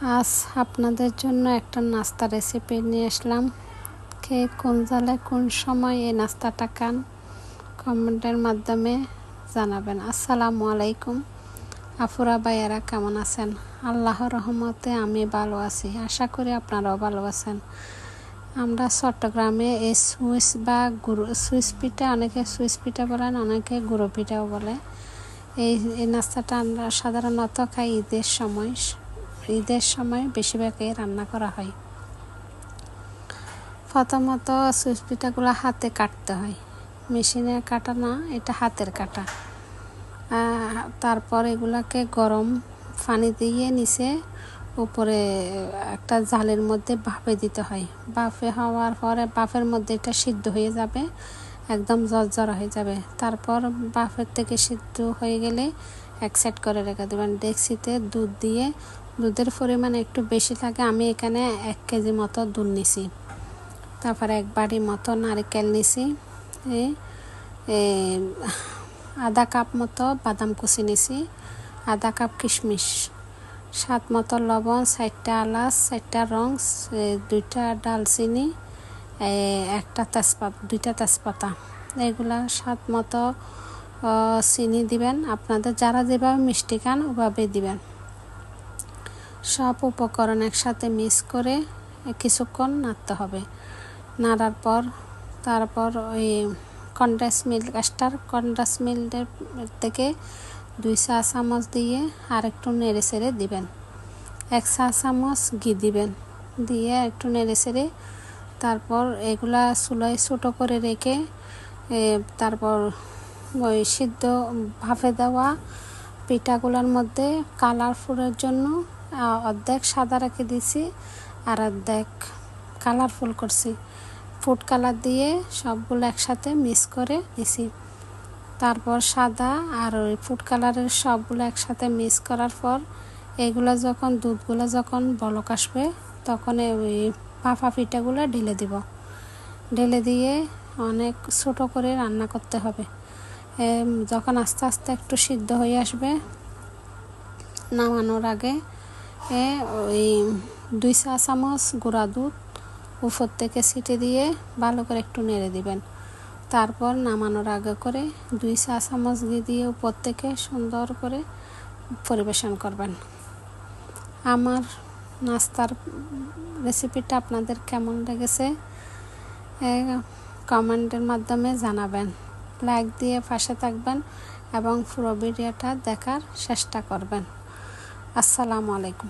আজ আপনাদের জন্য একটা নাস্তা রেসিপি নিয়ে আসলাম। কে কোন জায়গায় কোন সময় এই নাস্তাটা খান কমেন্টের মাধ্যমে জানাবেন। আসসালামু আলাইকুম আপুরা ভাইয়ারা, কেমন আছেন? আল্লাহর রহমতে আমি ভালো আছি, আশা করি আপনারাও ভালো আছেন। আমরা চট্টগ্রামে এই সুইচ বা সুইচ পিঠা, অনেকে সুইচ পিঠা বলেন, অনেকে গুঁড়ো পিঠাও বলে। এই নাস্তাটা আমরা সাধারণত খাই ঈদের সময় বেশিরভাগই রান্না করা হয়। প্রথমত সুইচ পিঠাগুলো হাতে কাটতে হয়, মেশিনে কাটা না, এটা হাতের কাটা। তারপর এগুলাকে গরম পানি দিয়ে নিচে উপরে একটা জালের মধ্যে ভাপে দিতে হয়। ভাপে হওয়ার পরে ভাপের মধ্যে এটা সিদ্ধ হয়ে যাবে, একদম ঝরঝরা হয়ে যাবে। তারপর ভাপের থেকে সিদ্ধ হয়ে গেলে এক সাইড করে রেখে দেবেন। ডেকচিতে দুধ দিয়ে, দুধের পরিমাণ একটু বেশি লাগে, আমি এখানে 1 কেজি মতো দুধ নিছি। তারপরে 1 বাটি মতো নারকেল নিছি, আধা কাপ মতো বাদাম কুচি নিছি, আধা কাপ কিশমিশ, স্বাদ মতো লবণ, 4টা এলাচ, 4টা রং, 2টা ডালচিনি, 2টা তেজপাতা। এগুলা স্বাদ মতো চিনি দিবেন, আপনাদের যারা যেভাবে মিষ্টি খান ওভাবে দিবেন। সব উপকরণ একসাথে মিক্স করে কিছুক্ষণ নাড়তে হবে। নাড়ার পর তারপর ওই কনডেন্স মিল্কের থেকে 2 চা চামচ দিয়ে আর একটু নেড়ে চেড়ে দিবেন। 1 চা চামচ ঘি দিবেন, দিয়ে একটু নেড়ে চেড়ে তারপর এগুলা চুলায় ছোটো করে রেখে তারপর ওই সিদ্ধ ভাপে দেওয়া পিঠাগুলোর মধ্যে কালারফুলের জন্য অর্ধেক সাদা রেখে দিছি আর অর্ধেক কালারফুল করছি। ফুড কালার দিয়ে সবগুলো একসাথে মিক্স করে দিছি। তারপর সাদা আর ওই ফুড কালারের সবগুলো একসাথে মিক্স করার পর দুধগুলো যখন বলক আসবে তখন ওই ভাপা পিঠাগুলো ঢেলে দিয়ে অনেক ছোটো করে রান্না করতে হবে। যখন আস্তে আস্তে একটু সিদ্ধ হয়ে আসবে, নামানোর আগে ওই 2 চা চামচ গুঁড়া দুধ উপর থেকে ছিটে দিয়ে ভালো করে একটু নেড়ে দিবেন। তারপর নামানোর আগে করে 2 চা চামচ ঘি দিয়ে উপর থেকে সুন্দর করে পরিবেশন করবেন। আমার নাস্তার রেসিপিটা আপনাদের কেমন লেগেছে কমেন্টের মাধ্যমে জানাবেন। লাইক দিয়ে পাশে থাকবেন এবং পুরো ভিডিওটা দেখার চেষ্টা করবেন। আসসালামু আলাইকুম।